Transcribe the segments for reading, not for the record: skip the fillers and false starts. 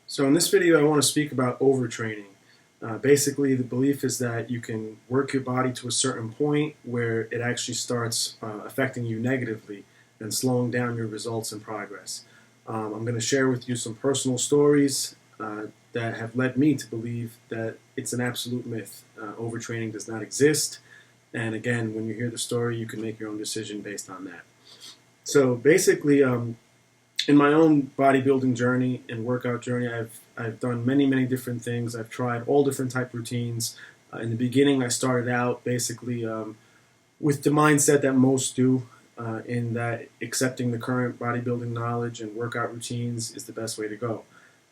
So in this video, I want to speak about overtraining. Basically, the belief is that you can work your body to a certain point where it actually starts affecting you negatively and slowing down your results and progress. I'm going to share with you some personal stories that have led me to believe that it's an absolute myth. Overtraining does not exist. And again, when you hear the story, you can make your own decision based on that. So basically, in my own bodybuilding journey and workout journey, I've done many different things. I've tried all different type routines. In the beginning, I started out basically with the mindset that most do, in that accepting the current bodybuilding knowledge and workout routines is the best way to go.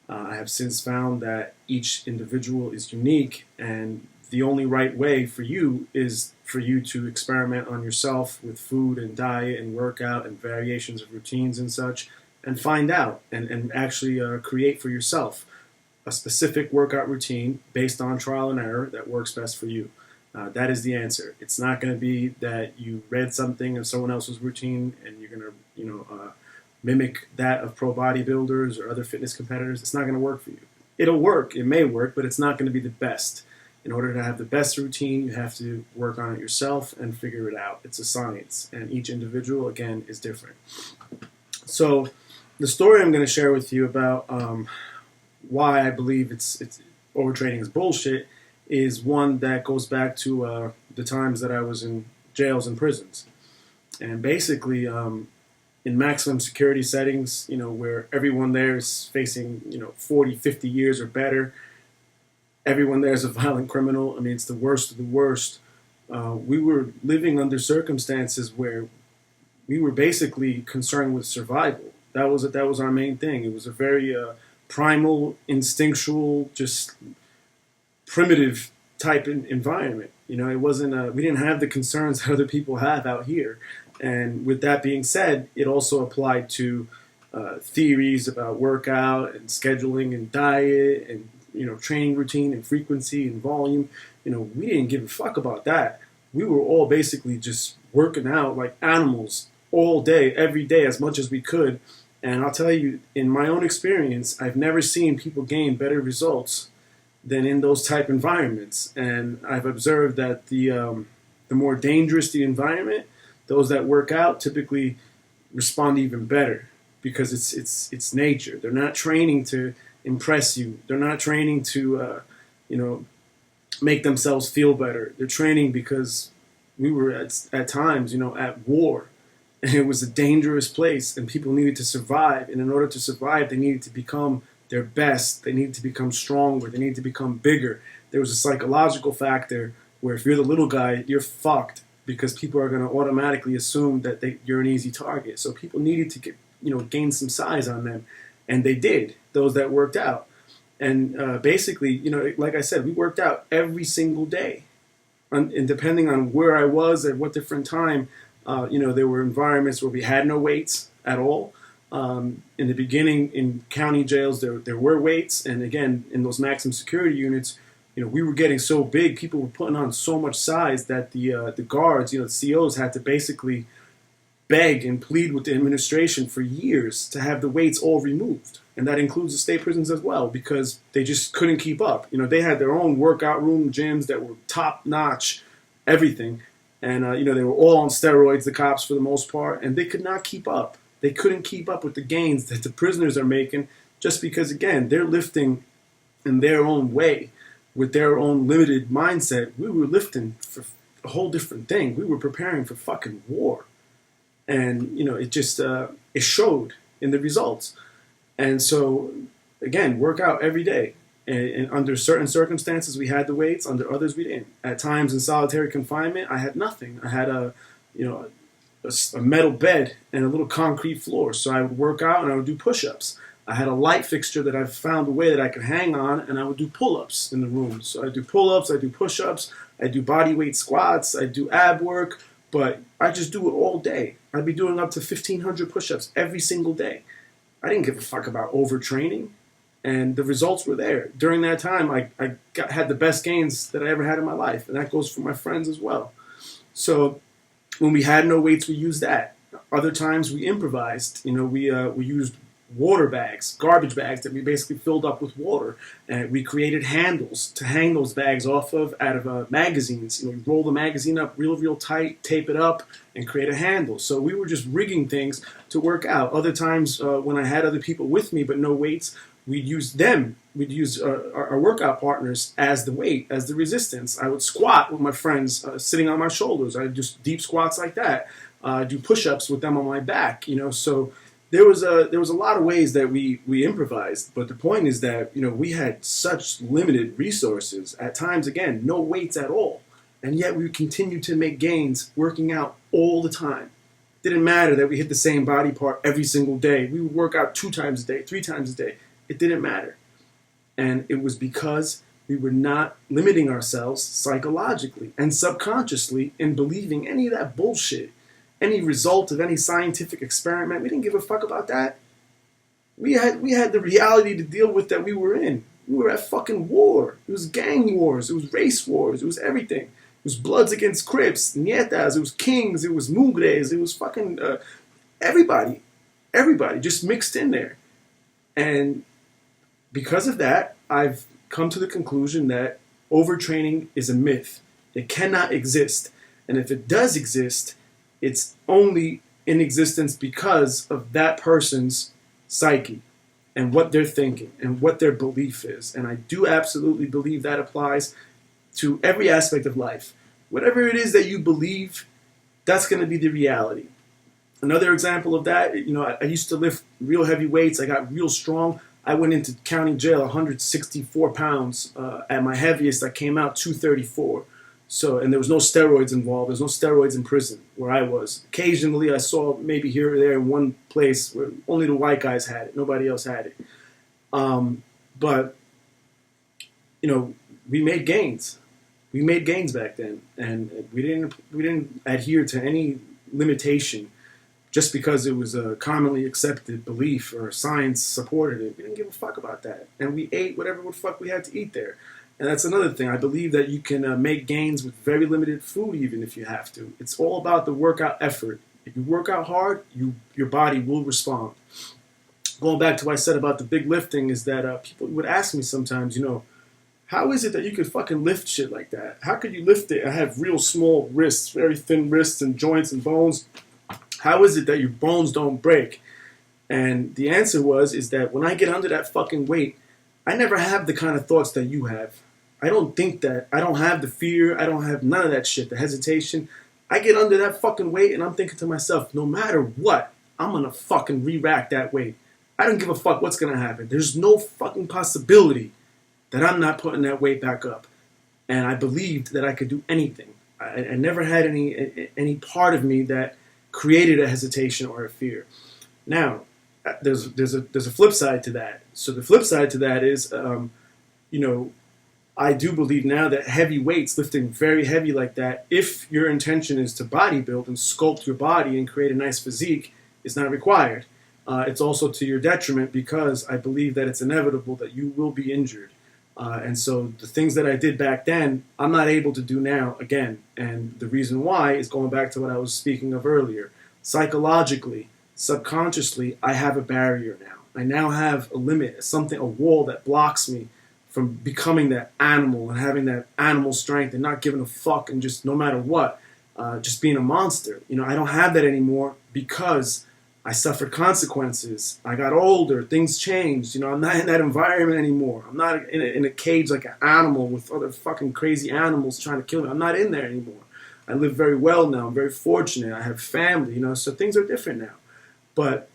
I have since found that each individual is unique, and the only right way for you is for you to experiment on yourself with food and diet and workout and variations of routines and such, and find out and actually create for yourself a specific workout routine based on trial and error that works best for you. That is the answer. It's not going to be that you read something of someone else's routine and you're going to, mimic that of pro bodybuilders or other fitness competitors. It's not going to work for you. It'll work. It may work, but it's not going to be the best. In order to have the best routine, you have to work on it yourself and figure it out. It's a science, and each individual, again, is different. So the story I'm going to share with you about why I believe it's overtraining is bullshit is one that goes back to the times that I was in jails and prisons. And basically, in maximum security settings, where everyone there is facing, 40, 50 years or better, everyone there is a violent criminal. I mean, it's the worst of the worst. We were living under circumstances where we were basically concerned with survival. That was our main thing. It was a very primal, instinctual, just primitive type environment. It wasn't. We didn't have the concerns that other people have out here. And with that being said, it also applied to theories about workout and scheduling and diet and training routine and frequency and volume. We didn't give a fuck about that. We were all basically just working out like animals all day, every day, as much as we could. And I'll tell you, in my own experience, I've never seen people gain better results than in those type environments. And I've observed that the more dangerous the environment, those that work out typically respond even better because it's nature. They're not training to impress you. They're not training to make themselves feel better. They're training because we were at times at war. And it was a dangerous place, and people needed to survive. And in order to survive, they needed to become their best. They needed to become stronger. They needed to become bigger. There was a psychological factor where if you're the little guy, you're fucked because people are going to automatically assume that you're an easy target. So people needed to gain some size on them, and they did. Those that worked out, and basically, like I said, we worked out every single day, and depending on where I was at what different time. There were environments where we had no weights at all. In the beginning, in county jails, there were weights. And again, in those maximum security units, we were getting so big, people were putting on so much size that the guards, the COs had to basically beg and plead with the administration for years to have the weights all removed. And that includes the state prisons as well, because they just couldn't keep up. They had their own workout room, gyms that were top-notch, everything. And, they were all on steroids, the cops, for the most part, and they could not keep up. They couldn't keep up with the gains that the prisoners are making just because, again, they're lifting in their own way with their own limited mindset. We were lifting for a whole different thing. We were preparing for fucking war. And, it just, it showed in the results. And so, again, work out every day. And under certain circumstances, we had the weights. Under others, we didn't. At times in solitary confinement, I had nothing. I had a metal bed and a little concrete floor. So I would work out and I would do push-ups. I had a light fixture that I found a way that I could hang on, and I would do pull-ups in the room. So I do pull-ups, I do push-ups, I do body weight squats, I do ab work, but I just do it all day. I'd be doing up to 1,500 push-ups every single day. I didn't give a fuck about overtraining. And the results were there. During that time, I had the best gains that I ever had in my life. And that goes for my friends as well. So when we had no weights, we used that. Other times we improvised. We used water bags, garbage bags that we basically filled up with water. And we created handles to hang those bags off of out of magazines. You roll the magazine up real tight, tape it up, and create a handle. So we were just rigging things to work out. Other times when I had other people with me but no weights, we'd use them. We'd use our workout partners as the weight, as the resistance. I would squat with my friends sitting on my shoulders. I'd do deep squats like that. Do push-ups with them on my back. So there was a lot of ways that we improvised. But the point is that we had such limited resources. At times, again, no weights at all, and yet we continued to make gains, working out all the time. It didn't matter that we hit the same body part every single day. We would work out 2 times a day, 3 times a day. It didn't matter. And it was because we were not limiting ourselves psychologically and subconsciously in believing any of that bullshit, any result of any scientific experiment. We didn't give a fuck about that. We had the reality to deal with that we were in. We were at fucking war. It was gang wars. It was race wars. It was everything. It was Bloods against Crips, Nietas. It was Kings. It was Mugres. It was fucking everybody. Everybody just mixed in there. And because of that, I've come to the conclusion that overtraining is a myth. It cannot exist. And if it does exist, it's only in existence because of that person's psyche and what they're thinking and what their belief is. And I do absolutely believe that applies to every aspect of life. Whatever it is that you believe, that's going to be the reality. Another example of that, I used to lift real heavy weights. I got real strong. I went into county jail 164 pounds. At my heaviest, I came out 234. And there was no steroids involved. There's no steroids in prison where I was. Occasionally, I saw maybe here or there in one place where only the white guys had it. Nobody else had it. But we made gains. We made gains back then, and we didn't adhere to any limitation just because it was a commonly accepted belief or science supported it. We didn't give a fuck about that. And we ate whatever the fuck we had to eat there. And that's another thing. I believe that you can make gains with very limited food even if you have to. It's all about the workout effort. If you work out hard, your body will respond. Going back to what I said about the big lifting is that people would ask me sometimes, how is it that you could fucking lift shit like that? How could you lift it? I have real small wrists, very thin wrists and joints and bones. How is it that your bones don't break? And the answer is that when I get under that fucking weight, I never have the kind of thoughts that you have. I don't think that. I don't have the fear. I don't have none of that shit, the hesitation. I get under that fucking weight and I'm thinking to myself, no matter what, I'm going to fucking re-rack that weight. I don't give a fuck what's going to happen. There's no fucking possibility that I'm not putting that weight back up. And I believed that I could do anything. I never had any part of me that created a hesitation or a fear. Now, there's a flip side to that. So the flip side to that is, I do believe now that heavy weights, lifting very heavy like that, if your intention is to bodybuild and sculpt your body and create a nice physique, is not required. It's also to your detriment because I believe that it's inevitable that you will be injured. And so the things that I did back then, I'm not able to do now again. And the reason why is going back to what I was speaking of earlier. Psychologically, subconsciously, I have a barrier now. I now have a limit, a wall that blocks me from becoming that animal and having that animal strength and not giving a fuck and just no matter what, just being a monster. I don't have that anymore because I suffered consequences. I got older. Things changed. I'm not in that environment anymore. I'm not in a cage like an animal with other fucking crazy animals trying to kill me. I'm not in there anymore. I live very well now. I'm very fortunate. I have family, so things are different now. But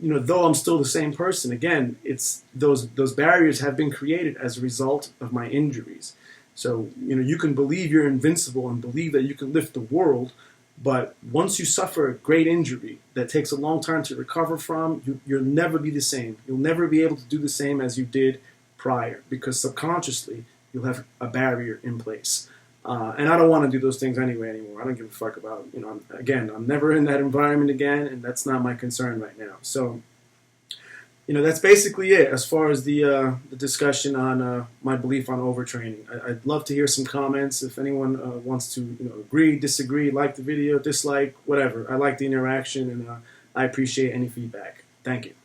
though I'm still the same person, again, it's those barriers have been created as a result of my injuries. So, you can believe you're invincible and believe that you can lift the world, but once you suffer a great injury that takes a long time to recover from, you'll never be the same. You'll never be able to do the same as you did prior because subconsciously you'll have a barrier in place. And I don't want to do those things anymore. I don't give a fuck about, I'm never in that environment again, and that's not my concern right now. So, that's basically it as far as the discussion on my belief on overtraining. I'd love to hear some comments if anyone wants to, agree, disagree, like the video, dislike, whatever. I like the interaction, and I appreciate any feedback. Thank Thank you.